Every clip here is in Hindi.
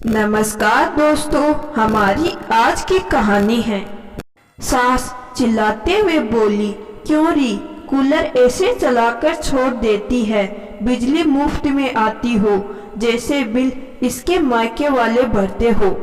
नमस्कार दोस्तों, हमारी आज की कहानी है। सास चिल्लाते हुए बोली, क्यों री, कूलर ऐसे चलाकर छोड़ देती है, बिजली मुफ्त में आती हो, जैसे बिल इसके मायके वाले भरते हो।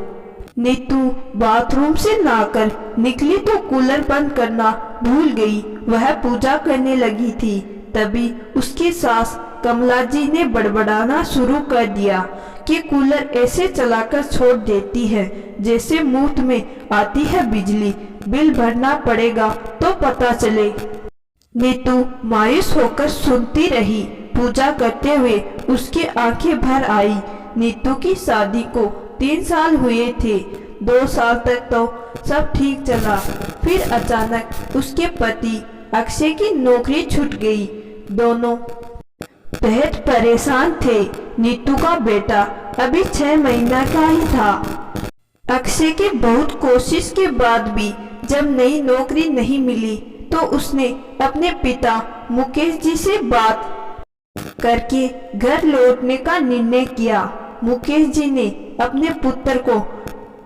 नीतू बाथरूम से नहाकर निकली तो कूलर बंद करना भूल गई। वह पूजा करने लगी थी, तभी उसकी सास कमला जी ने बड़बड़ाना शुरू कर दिया कि कूलर ऐसे चलाकर छोड़ देती है जैसे मुफ्त में आती है बिजली, बिल भरना पड़ेगा तो पता चले। नीतू मायूस होकर सुनती रही। पूजा करते हुए उसकी आंखें भर आई। नीतू की शादी को 3 साल हुए थे। 2 साल तक तो सब ठीक चला, फिर अचानक उसके पति अक्षय की नौकरी छूट गई। दोनों बेहद परेशान थे। नीतू का बेटा अभी 6 महीना का ही था। अक्षय की बहुत कोशिश के बाद भी जब नई नौकरी नहीं मिली तो उसने अपने पिता मुकेश जी से बात करके घर लौटने का निर्णय किया। मुकेश जी ने अपने पुत्र को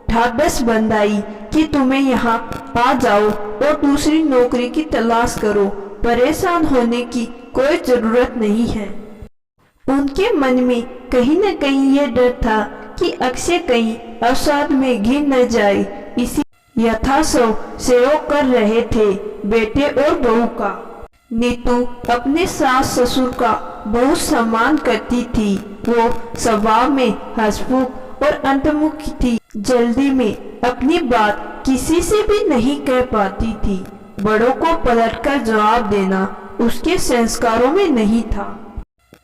ढाढ़स बंधाई कि तुम्हें यहाँ आ जाओ और दूसरी नौकरी की तलाश करो, परेशान होने की कोई जरूरत नहीं है। उनके मन में कहीं न कहीं यह डर था कि अक्षय कहीं अवसाद में गिर न जाए, इसी यथासंभव सेवा कर रहे थे बेटे और बहू का। नीतू अपने सास ससुर का बहुत सम्मान करती थी। वो स्वभाव में हंसमुख और अंतर्मुख थी। जल्दी में अपनी बात किसी से भी नहीं कह पाती थी। बड़ों को पलटकर जवाब देना उसके संस्कारों में नहीं था।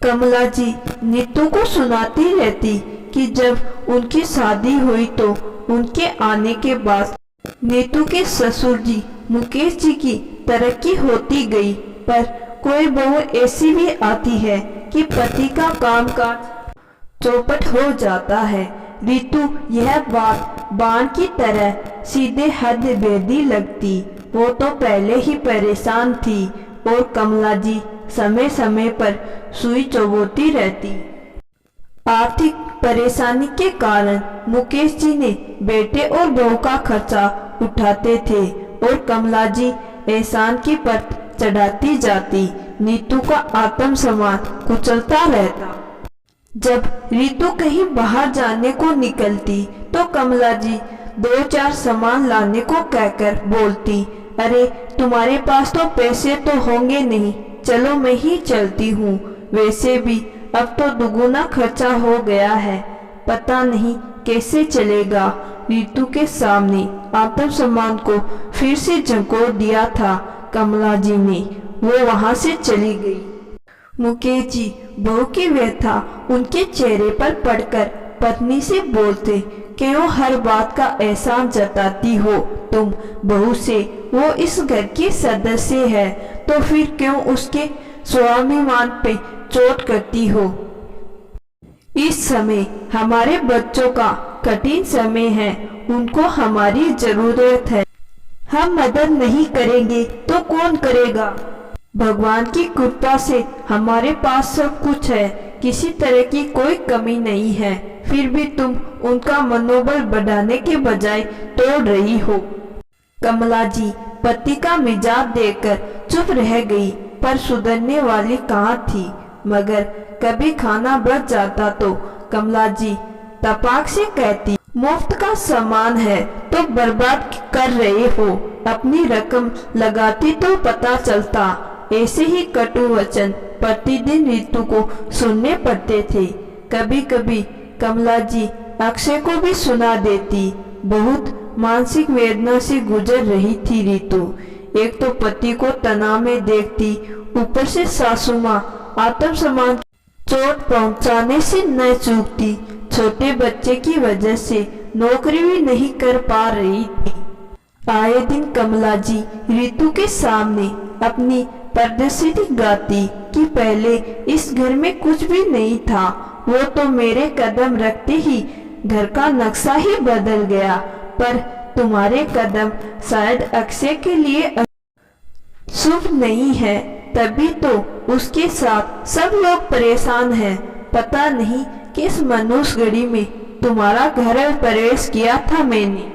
कमला जी नीतू को सुनाती रहती कि जब उनकी शादी हुई तो उनके आने के बाद नीतू के ससुर जी मुकेश जी की तरक्की होती गई, पर कोई बहू ऐसी भी आती है कि पति का कामकाज चौपट हो जाता है। ऋतु यह बात बाण की तरह सीधे हद बेदी लगती। वो तो पहले ही परेशान थी और कमला जी समय समय पर सुई चुभोती रहती। आर्थिक परेशानी के कारण मुकेश जी ने बेटे और बहू का खर्चा उठाते थे और कमला जी एहसान की परत चढ़ाती जाती। नीतू का आत्मसम्मान कुचलता रहता। जब ऋतु कहीं बाहर जाने को निकलती तो कमला जी 2-4 सामान लाने को कहकर बोलती, अरे तुम्हारे पास तो पैसे तो होंगे नहीं, चलो मैं ही चलती हूँ। वैसे भी अब तो दुगुना खर्चा हो गया है, पता नहीं कैसे चलेगा। ऋतु के सामने आत्मसम्मान को फिर से झंकोर दिया था कमला जी ने। वो वहां से चली गई। मुकेश जी बहू की व्यथा उनके चेहरे पर पड़कर पत्नी से बोलते, क्यों हर बात का एहसान जताती हो तुम बहू से? वो इस घर की सदस्य है तो फिर क्यों उसके स्वाभिमान पे चोट करती हो? इस समय हमारे बच्चों का कठिन समय है, उनको हमारी जरूरत है। हम मदद नहीं करेंगे तो कौन करेगा? भगवान की कृपा से हमारे पास सब कुछ है, किसी तरह की कोई कमी नहीं है, फिर भी तुम उनका मनोबल बढ़ाने के बजाय तोड़ रही हो। कमला जी पति का मिजाज देखकर चुप रह गई, पर सुधरने वाली कहाँ थी। मगर कभी खाना बच जाता तो कमला जी तपाक से कहती, मुफ्त का सामान है तो बर्बाद कर रहे हो, अपनी रकम लगाती तो पता चलता। ऐसे ही कटु वचन प्रतिदिन ऋतु को सुनने पड़ते थे। कभी कभी कमला जी अक्षय को भी सुना देती। बहुत मानसिक वेदना से गुजर रही थी ऋतु। एक तो पति को तनाव में देखती, ऊपर से सासू माँ आत्मसम्मान चोट पहुंचाने से न चूकती। छोटे बच्चे की वजह से नौकरी भी नहीं कर पा रही थी। आए दिन कमला जी ऋतु के सामने अपनी प्रदर्शित गाती कि पहले इस घर में कुछ भी नहीं था, वो तो मेरे कदम रखते ही घर का नक्शा ही बदल गया, पर तुम्हारे कदम शायद अक्षय के लिए शुभ नहीं है, तभी तो उसके साथ सब लोग परेशान हैं। पता नहीं किस मनुष्य घड़ी में तुम्हारा घर प्रवेश किया था मैंने।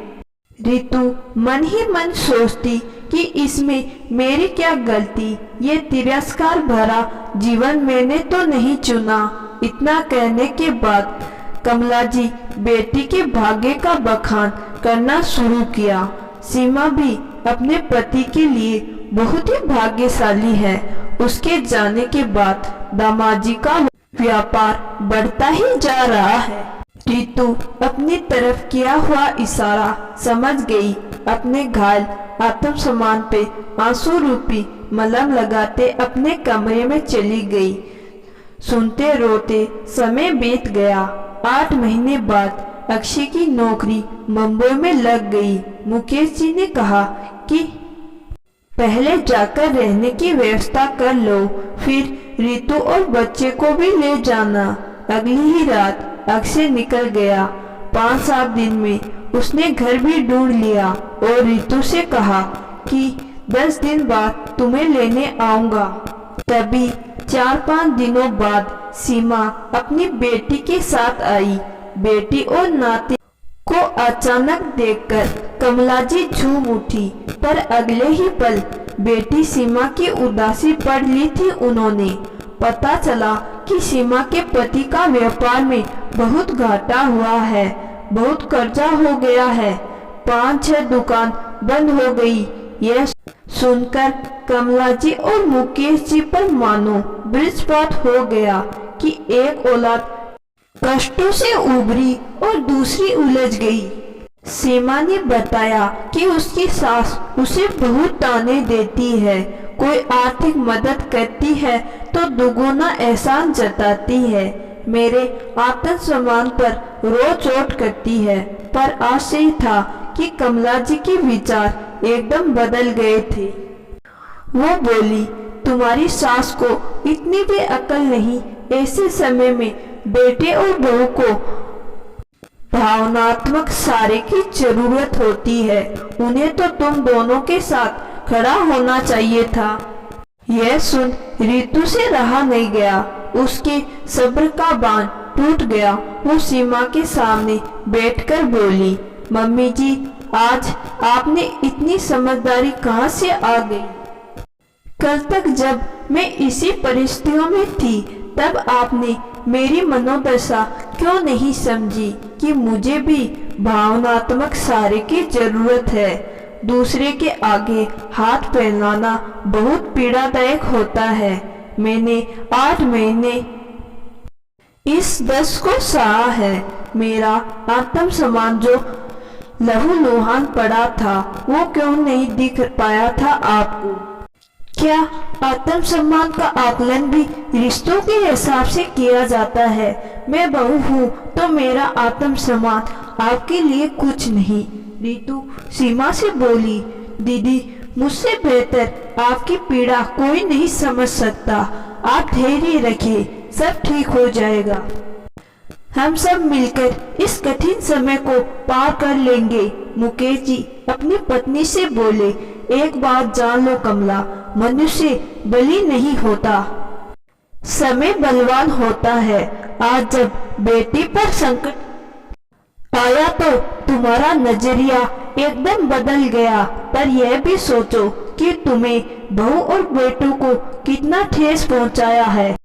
रितु मन ही मन सोचती कि इसमें मेरी क्या गलती, ये तिरस्कार भरा जीवन मैंने तो नहीं चुना। इतना कहने के बाद कमला जी बेटी के भाग्य का बखान करना शुरू किया। सीमा भी अपने पति के लिए बहुत ही भाग्यशाली है। उसके जाने के बाद दामाजी का व्यापार बढ़ता ही जा रहा है। रितु अपनी तरफ किया हुआ इशारा समझ गई। अपने घायल आत्मसम्मान पे आंसू रूपी मलहम लगाते अपने कमरे में चली गई। सुनते रोते समय बीत गया। 8 महीने बाद अक्षय की नौकरी मुंबई में लग गई। मुकेश जी ने कहा कि पहले जाकर रहने की व्यवस्था कर लो, फिर रितु और बच्चे को भी ले जाना। अगली ही रात अक्षय निकल गया। 5-7 दिन में उसने घर भी ढूंढ लिया और रितु से कहा कि 10 दिन बाद तुम्हें लेने आऊंगा। तभी 4-5 दिनों बाद सीमा अपनी बेटी के साथ आई। बेटी और नाती को अचानक देखकर कमला जी झूम उठी, पर अगले ही पल बेटी सीमा की उदासी पढ़ ली थी उन्होंने। पता चला कि सीमा के पति का व्यापार में बहुत घाटा हुआ है, बहुत कर्जा हो गया है। 5-6 दुकान बंद हो गई। यह सुनकर कमला जी और मुकेश जी पर मानो वज्रपात हो गया कि एक औलाद कष्टों से उभरी और दूसरी उलझ गई। सीमा ने बताया कि उसकी सास उसे बहुत ताने देती है, कोई आर्थिक मदद करती है तो दुगुना एहसान जताती है, मेरे आत्मसम्मान पर रोज चोट करती है। पर आश्चर्य था कि कमला जी के विचार एकदम बदल गए थे। वो बोली, तुम्हारी सास को इतनी भी अकल नहीं। ऐसे समय में बेटे और बहू को भावनात्मक सहारे की जरूरत होती है। उन्हें तो तुम दोनों के साथ खड़ा होना चाहिए था। यह सुन रितु से रहा नहीं गया। उसके सब्र का बांध टूट गया। वो सीमा के सामने बैठकर बोली, मम्मी जी, आज आपने इतनी समझदारी कहाँ से आ गई? कल तक जब मैं इसी परिस्थितियों में थी तब आपने मेरी मनोदशा क्यों नहीं समझी कि मुझे भी भावनात्मक सहारे की जरूरत है। दूसरे के आगे हाथ फैलाना बहुत पीड़ादायक होता है। मैंने 8 महीने इस दर्द को सहा है। मेरा आत्मसम्मान जो लहूलुहान पड़ा था वो क्यों नहीं दिख पाया था आपको? क्या आत्मसम्मान का आकलन भी रिश्तों के हिसाब से किया जाता है? मैं बहू हूँ तो मेरा आत्मसम्मान आपके लिए कुछ नहीं। रितु सीमा से बोली, दीदी, मुझसे बेहतर आपकी पीड़ा कोई नहीं समझ सकता। आप धैर्य रखिए, सब ठीक हो जाएगा। हम सब मिलकर इस कठिन समय को पार कर लेंगे। मुकेश जी अपनी पत्नी से बोले, एक बात जान लो कमला, मनुष्य बली नहीं होता, समय बलवान होता है। आज जब बेटी पर संकट आया तो तुम्हारा नजरिया एकदम बदल गया, पर यह भी सोचो कि तुम्हें बहू और बेटों को कितना ठेस पहुंचाया है।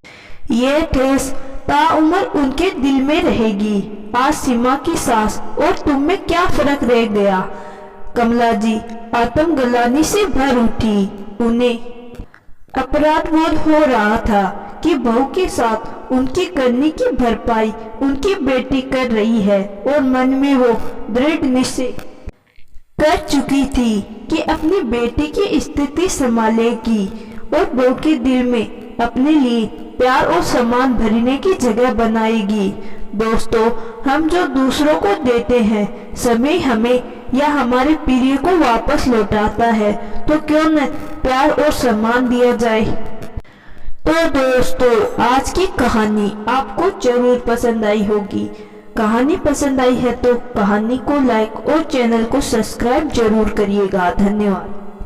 यह ठेस ताउम्र उनके दिल में रहेगी। आज सीमा की सास और तुम में क्या फर्क रह गया? कमला जी आत्मग्लानि से भर उठी। उन्हें अपराध बोध हो रहा था कि बहू के साथ उनकी करने की भरपाई उनकी बेटी कर रही है, और मन में वो दृढ़ निश्चय कर चुकी थी कि अपनी बेटी की स्थिति संभालेगी और बहू के दिल में अपने लिए प्यार और सम्मान भरने की जगह बनाएगी। दोस्तों, हम जो दूसरों को देते हैं, समय हमें या हमारे प्रिय को वापस लौटाता है, तो क्यों न प्यार और सम्मान दिया जाए। तो दोस्तों, आज की कहानी आपको जरूर पसंद आई होगी। कहानी पसंद आई है तो कहानी को लाइक और चैनल को सब्सक्राइब जरूर करिएगा। धन्यवाद।